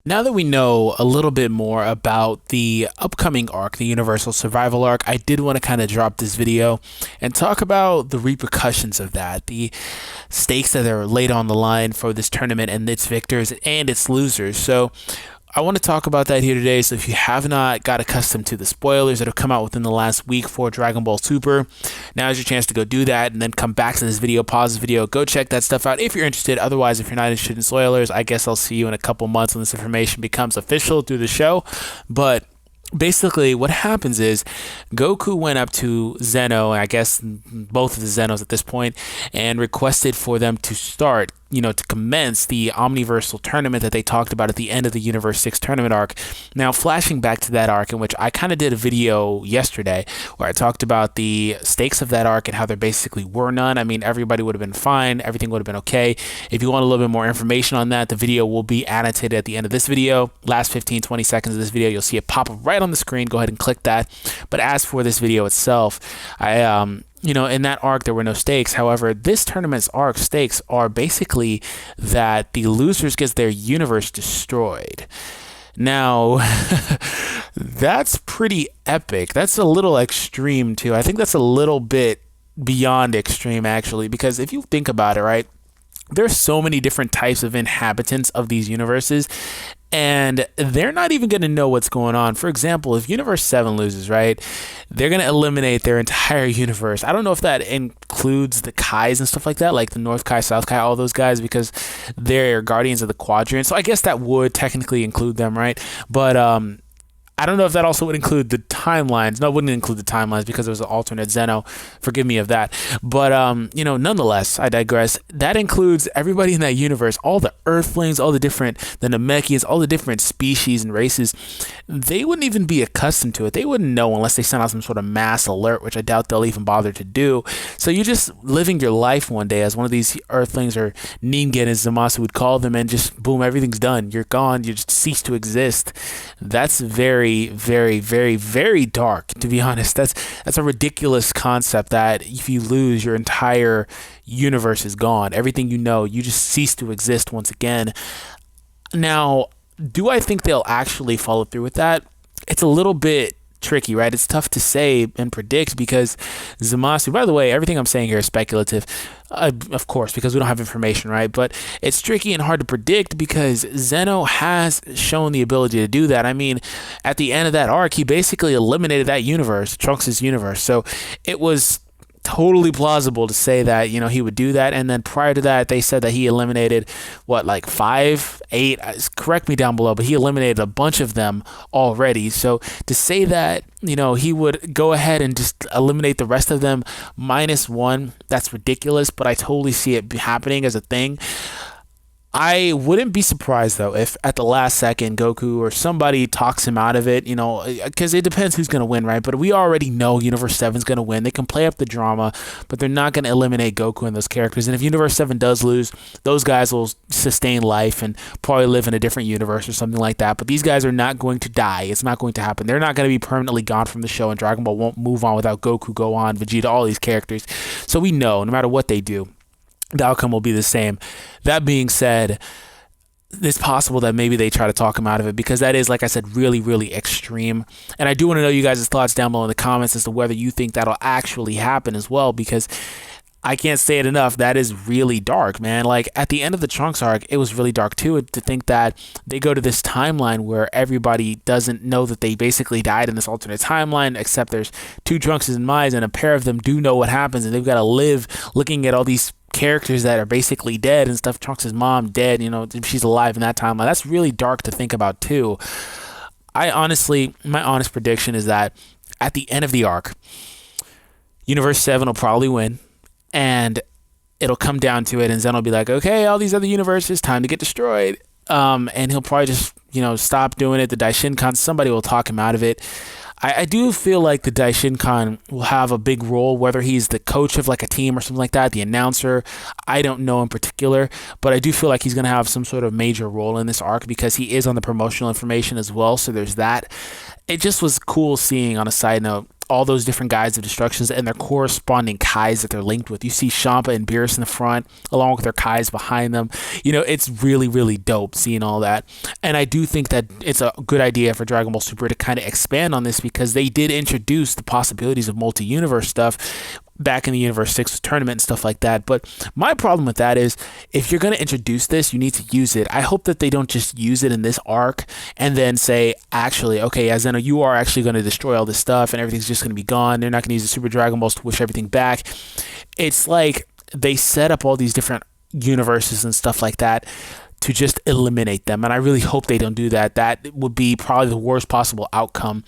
Now that we know a little bit more about the upcoming arc, the Universal Survival arc, I did want to kind of drop this video and talk about the repercussions of that, the stakes that are laid on the line for this tournament and its victors and its losers. So I want to talk about that here today. So if you have not got accustomed to the spoilers that have come out within the last week for Dragon Ball Super, now is your chance to go do that and then come back to this video, pause the video, go check that stuff out if you're interested. Otherwise, if you're not interested in spoilers, I guess I'll see you in a couple months when this information becomes official through the show. But basically, what happens is Goku went up to Zeno, I guess both of the Zenos at this point, and requested for them to start, to commence the Omniversal tournament that they talked about at the end of the Universe 6 tournament arc. Now, flashing back to that arc, in which I kind of did a video yesterday where I talked about the stakes of that arc and how there basically were none. I mean, everybody would have been fine. Everything would have been okay. If you want a little bit more information on that, the video will be annotated at the end of this video. Last 15-20 seconds of this video, you'll see it pop up right on the screen. Go ahead and click that. But as for this video itself, in that arc, there were no stakes. However, this tournament's arc stakes are basically that the losers get their universe destroyed. Now, that's pretty epic. That's a little extreme, too. I think that's a little bit beyond extreme, actually, because if you think about it, right, there's so many different types of inhabitants of these universes, and they're not even going to know what's going on. For example, if Universe 7 loses, right, they're going to eliminate their entire universe. I don't know if that includes the Kais and stuff like that, like the North Kai, South Kai, all those guys, because they're guardians of the quadrant. So I guess that would technically include them, right? But I don't know if that also would include the timelines. No, it wouldn't include the timelines because it was an alternate Zeno. Forgive me of that. But, nonetheless, I digress. That includes everybody in that universe, all the Earthlings, the Namekians, all the different species and races. They wouldn't even be accustomed to it. They wouldn't know unless they sent out some sort of mass alert, which I doubt they'll even bother to do. So you're just living your life one day as one of these Earthlings, or Ningen as Zamasu would call them, and just boom, everything's done. You're gone. You just cease to exist. That's very, very, very, very dark, to be honest. That's a ridiculous concept that if you lose, your entire universe is gone. Everything you just cease to exist once again. Now, do I think they'll actually follow through with that? It's a little bit tricky, right? It's tough to say and predict because Zamasu, by the way, everything I'm saying here is speculative, of course, because we don't have information, right? But it's tricky and hard to predict because Zeno has shown the ability to do that. I mean, at the end of that arc, he basically eliminated that universe, Trunks' universe. So it was totally plausible to say that, he would do that. And then prior to that, they said that he eliminated, 5, 8, correct me down below, but he eliminated a bunch of them already. So to say that, he would go ahead and just eliminate the rest of them -1, that's ridiculous, but I totally see it happening as a thing. I wouldn't be surprised, though, if at the last second Goku or somebody talks him out of it, because it depends who's going to win, right? But we already know Universe 7's going to win. They can play up the drama, but they're not going to eliminate Goku and those characters. And if Universe 7 does lose, those guys will sustain life and probably live in a different universe or something like that. But these guys are not going to die. It's not going to happen. They're not going to be permanently gone from the show, and Dragon Ball won't move on without Goku, Gohan, Vegeta, all these characters. So we know, no matter what they do, the outcome will be the same. That being said, it's possible that maybe they try to talk him out of it because that is, like I said, really, really extreme. And I do want to know you guys' thoughts down below in the comments as to whether you think that'll actually happen as well, because I can't say it enough. That is really dark, man. Like at the end of the Trunks arc, it was really dark too, to think that they go to this timeline where everybody doesn't know that they basically died in this alternate timeline, except there's 2 Trunkses and Mai's, and a pair of them do know what happens, and they've got to live looking at all these characters that are basically dead and stuff. Trunks' mom dead, she's alive in that timeline. That's really dark to think about too. My honest prediction is that at the end of the arc, Universe 7 will probably win, and it'll come down to it, and Zen will be like, okay, all these other universes, time to get destroyed. And he'll probably just, stop doing it. The Daishinkan, somebody will talk him out of it. I do feel like the Daishinkan will have a big role, whether he's the coach of like a team or something like that, the announcer. I don't know in particular, but I do feel like he's going to have some sort of major role in this arc because he is on the promotional information as well. So there's that. It just was cool seeing, on a side note, all those different guides of destructions and their corresponding Kais that they're linked with. You see Champa and Beerus in the front, along with their Kais behind them. You know, it's really, really dope seeing all that. And I do think that it's a good idea for Dragon Ball Super to kind of expand on this, because they did introduce the possibilities of multi-universe stuff back in the Universe 6 tournament and stuff like that. But my problem with that is, if you're going to introduce this, you need to use it. I hope that they don't just use it in this arc and then say, actually, okay, as Zeno, you are actually going to destroy all this stuff and everything's just going to be gone. They're not going to use the Super Dragon Balls to wish everything back. It's like they set up all these different universes and stuff like that to just eliminate them, and I really hope they don't do that. That would be probably the worst possible outcome,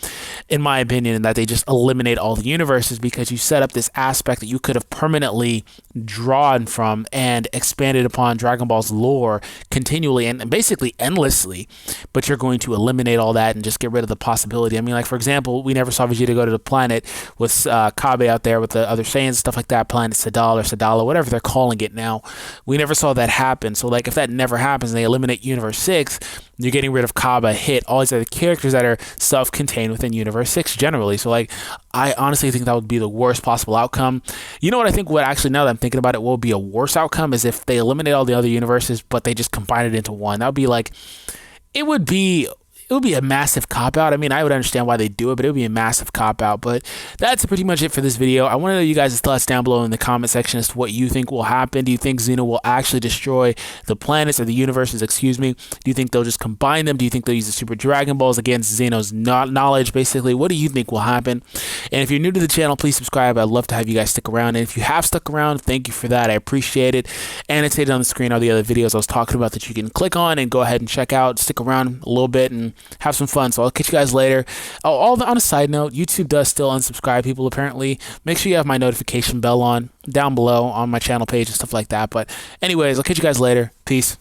in my opinion, and that they just eliminate all the universes, because you set up this aspect that you could have permanently drawn from and expanded upon Dragon Ball's lore continually and basically endlessly, but you're going to eliminate all that and just get rid of the possibility. I mean, like, for example, we never saw Vegeta go to the planet with Kabe out there with the other Saiyans, stuff like that, planet Sadal or Sadala, whatever they're calling it now. We never saw that happen. So, like, if that never happens and they eliminate Universe 6, you're getting rid of Kaba, Hit, all these other characters that are self-contained within Universe 6 generally. So, like, I honestly think that would be the worst possible outcome. You know what I think would actually, now that I'm thinking about it, will be a worse outcome is if they eliminate all the other universes, but they just combine it into one. That would be like, it would be a massive cop-out. I mean, I would understand why they do it, but it would be a massive cop-out. But that's pretty much it for this video. I want to know you guys' thoughts down below in the comment section as to what you think will happen. Do you think Xeno will actually destroy the planets or the universes, excuse me? Do you think they'll just combine them? Do you think they'll use the Super Dragon Balls against Xeno's knowledge, basically? What do you think will happen? And if you're new to the channel, please subscribe. I'd love to have you guys stick around. And if you have stuck around, thank you for that. I appreciate it. Annotated on the screen are the other videos I was talking about that you can click on and go ahead and check out. Stick around a little bit and have some fun. So I'll catch you guys later. Oh, on a side note, YouTube does still unsubscribe people, apparently. Make sure you have my notification bell on down below on my channel page and stuff like that. But anyways, I'll catch you guys later. Peace.